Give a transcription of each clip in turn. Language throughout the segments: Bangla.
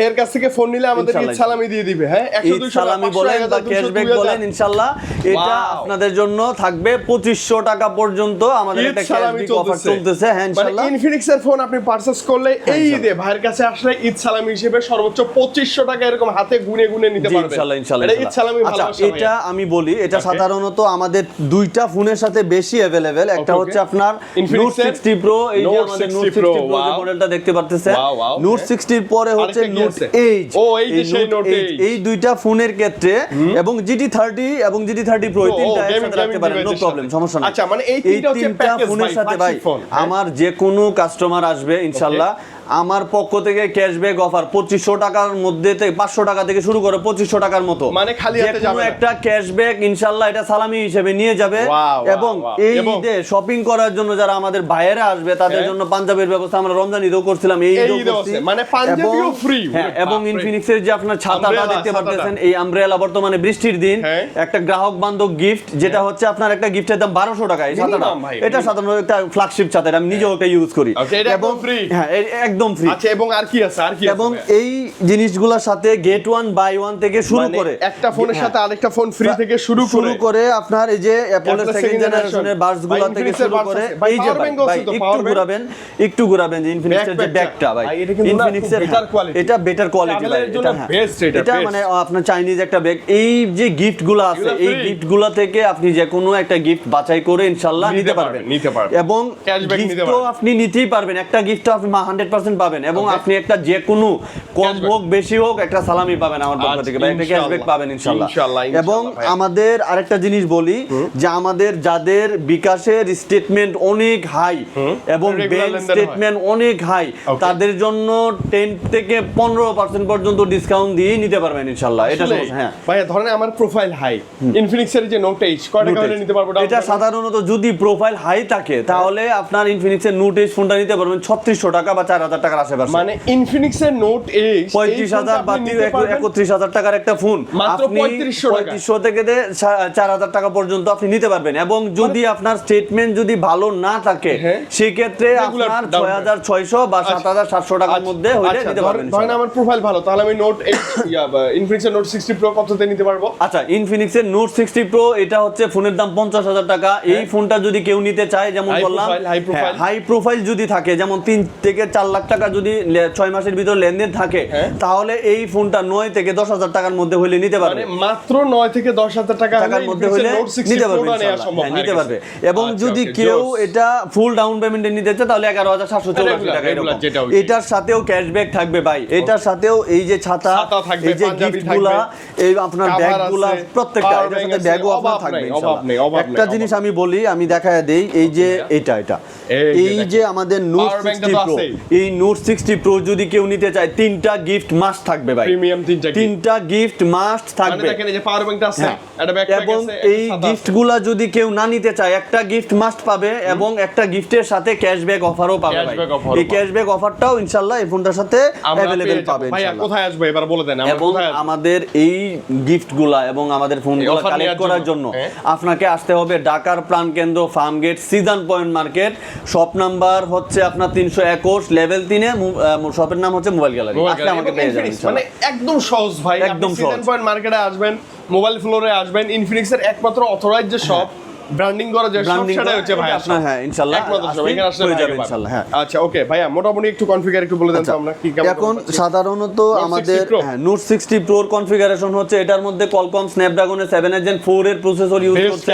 এর কাছ থেকে ফোন নিলে আমাদের ঈদ সালামি দিয়ে দিবে। হ্যাঁ, 100 200 সালামি বলেন বা ক্যাশব্যাক বলেন, ইনশাআল্লাহ এটা আপনাদের জন্য থাকবে 2500 টাকা পর্যন্ত আমাদের একটা ক্যাশব্যাক অফার চলতেছে। হ্যাঁ ইনশাআল্লাহ, মানে ইনফিনিক্স এর ফোন আপনি পারচেজ করলে এই ঈদে ভাইয়ের কাছে আসলে ঈদ সালামি হিসেবে সর্বোচ্চ 2500 টাকা এরকম হাতে গুনে গুনে নিতে পারবেন। ইনশাআল্লাহ ইনশাআল্লাহ। এটা ঈদ সালামি আচ্ছা, ভালোবাসা। এটা আমি বলি, এটা সাধারণত আমাদের দুইটা ফোনের সাথে বেশি अवेलेबल। একটা হচ্ছে আপনার Note 60 Pro, এই যে আমাদের Note 60 Pro যে মডেলটা দেখতে পারতেছেন, Note 60 এর পরে হচ্ছে Note Edge। এই যে সেই Note Edge, এই দুইটা ফোনের ক্ষেত্রে এবং GT30 এবং GT30 Pro এই তিনটা একসাথে রাখতে পারেন, নো প্রবলেম, সমস্যা নেই। আচ্ছা, মানে এই তিনটা হচ্ছে প্যাকেজ ফোনের সাথে ভাই আমার যে কোনো কাস্টমার আসবে ইনশাআল্লাহ আমার পক্ষ থেকে ক্যাশব্যাক অফার 2500 টাকার মধ্যে থেকে 500 টাকা থেকে শুরু করে 2500 টাকার মতো, মানে খালি হাতে যাবে একটা ক্যাশব্যাক ইনশাআল্লাহ এটা সালামি হিসেবে নিয়ে যাবে। এবং এই ঈদে শপিং করার জন্য যারা আমাদের ভাইয়েরা আসবে তাদের জন্য পাঞ্জাবির ব্যবস্থা আমরা রমজান ঈদেও করছিলাম, এই ঈদেও করছি, মানে পাঞ্জাবিও ফ্রি। হ্যাঁ, এবং ইনফিনিক্সের যে আপনার ছাতাটা দেখতে পাচ্ছেন, এই আমব্রেলা বর্তমানে বৃষ্টির দিন একটা গ্রাহক বান্ধব গিফট, যেটা হচ্ছে আপনার একটা গিফটের দাম 1200 টাকা। এই ছাতাটা এটা সাধারণত একটা ফ্ল্যাগশিপ ছাতা, আমি নিজেও একটা ইউজ করি এবং হ্যাঁ একদম ফ্রি। আচ্ছা, এবং আর কি আছে? আর কি আছে? এবং এই জিনিসগুলোর সাথে গেট 1 বাই 1 থেকে শুরু করে একটা ফোনের সাথে আরেকটা ফোন ফ্রি থেকে শুরু করে আপনার এই যে অ্যাপলের সেকেন্ড জেনারেশনের বাসগুলো থেকে শুরু করে এই যে ভাই একটু ঘোরাবেন যে ইনফিনিক্সের যে ব্যাগটা ভাই, ইনফিনিক্সের এটা বেটার কোয়ালিটি ভাই, এটা মানে আপনার চাইনিজ একটা ব্যাগ। এই যে গিফটগুলো আছে এই গিফটগুলো থেকে আপনি যে কোনো একটা গিফট বাছাই করে ইনশাআল্লাহ নিতে পারবেন এবং গিফটও আপনি নিতেই পারবেন, একটা গিফটও আপনি 100% পাবেন এবং আপনি একটা যে কোনো কম হোক বেশি হোক একটা সালামি পাবেন আমার পক্ষ থেকে, একটা ক্যাশব্যাক পাবেন ইনশাআল্লাহ। এবং আমাদের আরেকটা জিনিস বলি যে আমাদের যাদের বিকাশের স্টেটমেন্ট অনেক হাই এবং ব্যাংক স্টেটমেন্ট অনেক হাই, তাদের জন্য 10 থেকে 15% পর্যন্ত ডিসকাউন্ট দিয়ে নিতে পারবেন ইনশাআল্লাহ। এটা হ্যাঁ ভাই, ধরেন আমার প্রোফাইল হাই, ইনফিনিক্স এর যে নোট এইচ কয় টাকা হলে নিতে পারবো? এটা সাধারণত যদি প্রোফাইল হাই থাকে তাহলে আপনার ইনফিনিক্স এর নোট এইচ ফোনটা নিতে পারবেন 3600 টাকা বা 4000 টাকার আশেপাশে। মানে ইনফিনিক্স এর নোট এইচ 35000 বা 31000 টাকার একটা ফোন মাত্র 3500 থেকে 4000 টাকা পর্যন্ত আপনি নিতে পারবেন। এবং যদি আপনার স্টেটমেন্ট যদি ভালো না থাকে সেই ক্ষেত্রে আপনার 6600 বা 7700 টাকার মধ্যে হইলে নিতে পারবেন। ধরেন আমার প্রোফাইল ভালো, তাহলে আমি নোট এইচ ইনফিনিক্স এর নোট 60 প্রো কততে নিতে পারবো? আচ্ছা, ইনফিনিক্স এর নোট 60 প্রো এটা হচ্ছে ফোনের দাম 50000 টাকা। এই ফোনটা যদি কেউ নিতে চায়, যেমন বললাম হাই প্রোফাইল যদি থাকে, যেমন 3 থেকে 4 লাখ টাকা যদি 6 মাসের ভিতর লেনদেন থাকে, তাহলে এই ফোনটা 9 থেকে 10000 টাকার মধ্যে হলে নিতে পারবে। মানে মাত্র 9 থেকে 10000 টাকার মধ্যে হলে নিতে পারবে ইনশাআল্লাহ, নিতে পারবে। এবং যদি কেউ এটা ফুল ডাউন পেমেন্টে নিতে চায় তাহলে 11784 টাকা এটার সাথেও ক্যাশব্যাক থাকবে ভাই, এটার সাথেও এই যে ছাতা, এই যে গিফটগুলা, এই আপনার ব্যাগগুলা, প্রত্যেকটা এটার সাথে ব্যাগও আপনার থাকবে ইনশাআল্লাহ। একটা জিনিস আমি বলি, আমি দেখায় দেই, এই যে এটা এই যে আমাদের নোট 60 প্রো, এই নোট 60 প্রো যদি কেউ নিতে চায় 3টা গিফট মাস্ট থাকবে ভাই, প্রিমিয়াম 3টা গিফট মাস্ট থাকবে। মানে দেখেন এই যে পাওয়ার ব্যাংকটা আছে, এটা ব্যাকপ্যাক আছে, এবং এই গিফটগুলা যদি কেউ না নিতে চায় একটা গিফট মাস্ট পাবে এবং একটা গিফটের সাথে ক্যাশব্যাক অফারও পাবে ভাই। এই ক্যাশব্যাক অফারটাও ইনশাআল্লাহ এই ফোনটার সাথে अवेलेबल পাবেন ভাই। কোথায় আসবে এবার বলে দেন আমরা? এবং আমাদের এই গিফটগুলা এবং আমাদের ফোনগুলো কালেক্ট করার জন্য আপনাকে আসতে হবে ঢাকার প্রাণকেন্দ্র Farmgate season point market, shop number হচ্ছে আপনার 321 লেভেল 3 এ, শপের নাম হচ্ছে মোবাইল গ্যালারি। আপনি আমাকে পেয়ে যাবেন মানে একদম সহজ ভাই, একদম সিজন পয়েন্ট মার্কেটে আসবেন, মোবাইল ফ্লোরে আসবেন, ইনফিনিক্স এর একমাত্র অথরাইজড যে শপ, ব্র্যান্ডিং করা যে সব সেটাই হচ্ছে ভাই আপনার। হ্যাঁ ইনশাআল্লাহ হয়ে যাবে ইনশাআল্লাহ। হ্যাঁ আচ্ছা ওকে ভাইয়া, মোটামুটি একটু কনফিগার একটু বলে দেন তো আমরা কি কেমন। এখন সাধারণত আমাদের নোট 60 প্রোর কনফিগারেশন হচ্ছে এটার মধ্যে কোয়ালকম স্ন্যাপড্রাগনের 7 Gen 4 এর প্রসেসর ইউজ করছে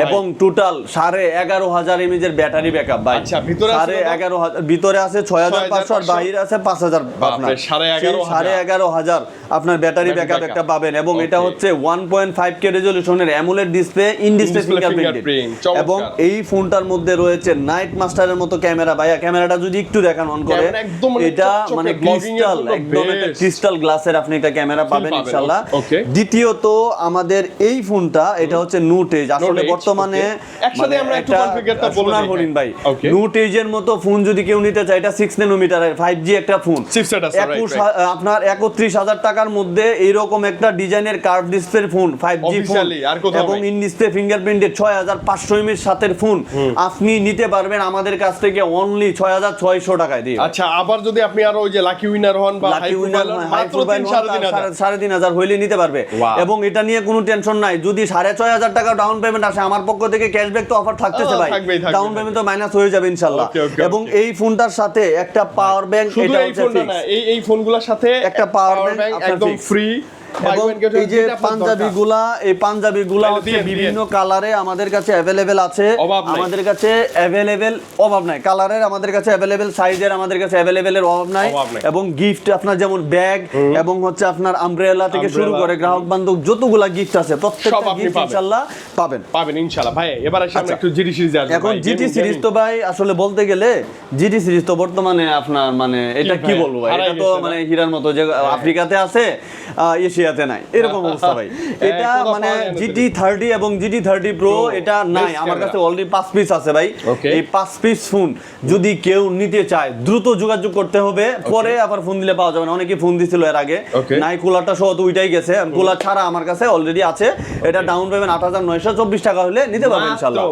এবং টোটাল 11500 mAh এর ব্যাটারি ব্যাকআপ ভাই। আচ্ছা, ভিতরে আছে 11500, ভিতরে আছে 6500 আর বাইরে আছে 5000। আপনার 11500 আপনার ব্যাটারি ব্যাকআপ একটা পাবেন এবং এটা হচ্ছে 1.5K রেজোলিউশনের AMOLED display, in display fingerprint. এবং এই ফোনটার মধ্যে রয়েছে নাইট মাস্টারের মতো ক্যামেরা ভাইয়া। ক্যামেরাটা যদি একটু দেখান অন করে, এটা মানে ক্রিস্টাল, একদম একটা ক্রিস্টাল গ্লাসের আপনি একটা ক্যামেরা পাবেন ইনশাআল্লাহ। দ্বিতীয়ত আমাদের এই ফোনটা এটা হচ্ছে নোট এজ, আসলে বর্তমানে একসাথে আমরা একটু কনফিগারটা বলে দিই বলিন ভাই। নোট এজ এর মতো ফোন যদি কেউ নিতে চায়, এটা 6 ন্যানোমিটারের 5G একটা ফোন, আপনার 31000 টাকা টাকার মধ্যে এইরকম একটা ডিজাইনের curve display phone 5G phone এবং ইন ডিসপ্লে ফিঙ্গারপ্রিন্টেড 6500 mAh সাথের ফোন আপনি নিতে পারবেন আমাদের কাছ থেকে অনলি 6600 টাকায় দিয়ে। আচ্ছা, আবার যদি আপনি আরো ওই যে লাকি উইনার হন বা হাই প্রোফাইল মাত্র 3500 হইলে নিতে পারবে। এবং এটা নিয়ে কোনো টেনশন নাই, যদি 6500 টাকা ডাউন পেমেন্ট আসে আমার পক্ষ থেকে ক্যাশব্যাক তো অফার থাকতেছে ভাই, ডাউন পেমেন্ট তো মাইনাস হয়ে যাবে ইনশাআল্লাহ। এবং এই ফোনটার সাথে একটা পাওয়ার ব্যাংক, এটা হচ্ছে ফিক্স, এই ফোনগুলোর সাথে একটা পাওয়ার ব্যাংক একদম ফ্রি। এবং এই যে পাঞ্জাবিগুলা হচ্ছে বিভিন্ন কালারে আমাদের কাছে अवेलेबल আছে, আমাদের কাছে अवेलेबल অভাব নাই, কালারের আমাদের কাছে अवेलेबल, সাইজের আমাদের কাছে अवेलेबल এর অভাব নাই। এবং গিফট আপনার যেমন ব্যাগ এবং হচ্ছে আপনার আমব্রেলা থেকে শুরু করে গ্রাহক বান্ধব যতগুলা গিফট আছে প্রত্যেকটা গিফট ইনশাআল্লাহ পাবেন ইনশাআল্লাহ। ভাই এবার আসি আমরা একটু জিটি সিরিজে আসব। এখন জিটি সিরিজ তো ভাই আসলে বলতে গেলে জিটি সিরিজ তো বর্তমানে আপনার মানে এটা কি বলবো ভাই, এটা তো মানে হীরার মতো যে আফ্রিকাতে আছে এশিয়াতে নাই এরকম অবস্থা ভাই। এটা মানে জিটি 30 এবং জিটি 30 প্রো এটা নাই আমার কাছে, অলরেডি 5 পিস আছে ভাই। এই 5 পিস ফোন যদি কেউ নিতে চায় দ্রুত যোগাযোগ করতে হবে, পরে আবার ফোন দিলে পাওয়া যাবে না। অনেকে ফোন দিছিল এর আগে, নাই কুলারটা সহ তো ওইটাই গেছে, কুলার ছাড়া আমার কাছে অলরেডি আছে। এটা ডাউন পেমেন্ট 8924 টাকা হলে নিতে পারবে ইনশাআল্লাহ।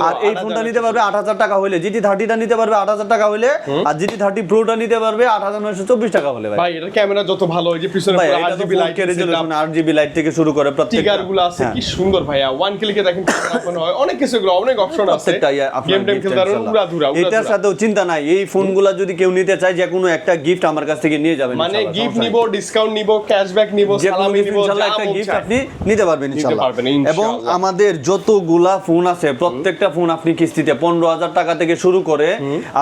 আর এই ফোনটা নিতে পারবে 8000 টাকা হলে, জিটি 30টা নিতে পারবে 8000 টাকা হলে, আর জিটি 30 প্রোটা নিতে পারবে 8924 টাকা হলে ভাই। ভাই এটা ক্যামেরা যত ভালো, এই যে পিছনে পুরো RGB light, resolution RGB light থেকে শুরু করে প্রত্যেকটা টিকারগুলো আছে কি সুন্দর ভাইয়া। ওয়ান ক্লিকে দেখেন ক্যামেরা হয়, অনেক কিছুগুলো, অনেক অপশন আছে, গেম টাইম খেলতে পারবেন উড়াধুরা। এটার সাথেও চিন্তা নাই, এই ফোনগুলো যদি কেউ নিতে চায় যে কোনো একটা গিফট আমার কাছ থেকে নিয়ে যাবেন, মানে গিফট নিব, ডিসকাউন্ট নিব, ক্যাশব্যাক নিব, সালামি নিব, ইনশাআল্লাহ একটা গিফট আপনি নিতে পারবেন ইনশাআল্লাহ। এবং আমাদের যতগুলা ফোন আছে প্রত্যেকটা ফোন আপনি কিস্তিতে 15000 টাকা থেকে শুরু করে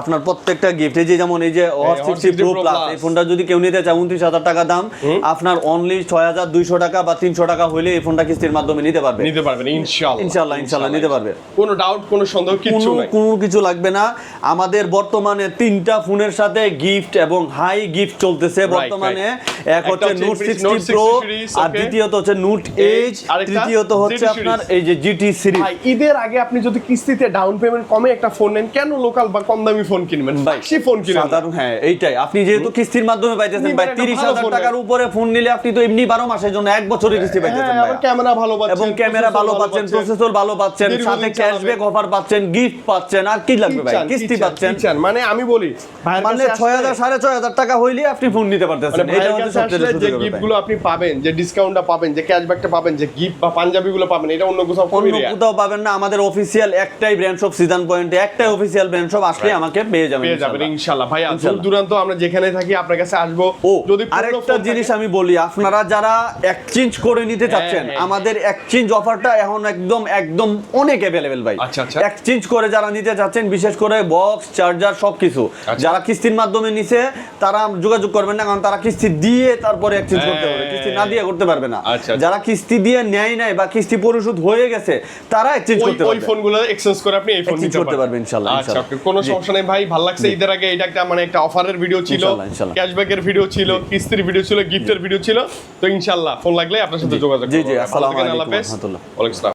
আপনার প্রত্যেকটা গিফট, এই যে যেমন এই যে Hot 60 Pro Plus এই ফোনটা যদি কেউ নিতে চায় 29000 টাকা দাম, আপনার অনলি 6200 টাকা বা 300 টাকা হইলে এই ফোনটা কিস্তির মাধ্যমে নিতে পারবেন ইনশাআল্লাহ নিতে পারবে। কোনো ডাউট কোনো সন্দেহ কিছু নাই, কোনো কিছু লাগবে না। আমাদের বর্তমানে 3টা ফোনের সাথে গিফট এবং হাই গিফট চলতেছে বর্তমানে। এক হচ্ছে Note 60 Pro, আর দ্বিতীয়ত হচ্ছে Note Edge, তৃতীয়ত হচ্ছে আপনার এই যে জিটি সিরিজ। ভাই ঈদের আগে আপনি যদি কিস্তিতে ডাউন পেমেন্ট কমে একটা ফোন নেন, কেন লোকাল বা কম দামি ফোন কিনবেন? ভাই সেই ফোন কিনেন সাধারণ, হ্যাঁ এইটাই। আপনি যেহেতু কিস্তির মাধ্যমে পাইতেছেন ভাই, 30000 টাকার উপরে ফোন নিলে আপনি তো এমনি 12 মাসের জন্য 1 বছরের কিস্তি পাইতেছেন ভাই। এবং ক্যামেরা ভালো পাচ্ছেন, এবং ক্যামেরা ভালো পাচ্ছেন, প্রসেসর ভালো পাচ্ছেন, সাথে ক্যাশব্যাক অফার পাচ্ছেন, গিফট পাচ্ছেন, আর কি লাগবে ভাই? কিস্তি পাচ্ছেন। মানে আমি বলি মানে 6000 6500 টাকা হইলে আপনি ফোন নিতে পারতেছেন। এটা হচ্ছে সবচেয়ে সুন্দর যে গিফটগুলো আপনি পাবেন, যে ডিসকাউন্টটা পাবেন, যে ক্যাশব্যাকটা পাবেন, যে গিফট বা পাঞ্জাবিগুলো পাবেন, এটা অন্য কোথাও পাবেন না। আমাদের অফিশিয়াল একটাই ব্র্যান্ড শপ সিজন পয়েন্টে, একটাই অফিশিয়াল ব্র্যান্ড শপ, আসলে আমাকে পেয়ে যাবেন ইনশাআল্লাহ। ভাই দূর দূরান্ত আমরা যেখানে থাকি আপনার কাছে আসবো। যদি আরেকটা জিনিস আমি বলি, আপনারা যারা এক্সচেঞ্জ করে নিতে চাচ্ছেন, আমাদের এক্সচেঞ্জ অফারটা এখন একদম অনেক अवेलेबल ভাই। এক্সচেঞ্জ করে যারা নিতে চাচ্ছেন, বিশেষ করে বক্স, চার্জার সবকিছু, যারা কিস্তির মাধ্যমে নিছে তারা যোগাযোগ করবেন না, কারণ তারা কিস্তি দিয়ে তারপরে এক্সচেঞ্জ করতে হবে, কিস্তি না দিয়ে করতে পারবে না। যারা কিস্তি দিয়ে নেয় নাই বা কিস্তি পরিশোধ হয়ে গেছে তারা এক্সচেঞ্জ করতে পারবে, ওই ফোনগুলো এক্সচেঞ্জ করে আপনি এই ফোন নিতে পারবেন ইনশাআল্লাহ। আচ্ছা, কোনো সমস্যা নেই ভাই। ভালো লাগছে, ঈদের আগে এটা একটা মানে একটা অফারের ভিডিও ছিল, ক্যাশব্যাকের ভিডিও ছিল, কিস্তির ভিডিও ছিল, গিফটের ভিডিও ছিল। তো ইনশাআল্লাহ ফোন লাগলে আপনার সাথে যোগাযোগ করব। জি জি, আসসালামু আলাইকুম ওয়া রাহমাতুল্লাহ। ওয়ালাইকুম আসসালাম।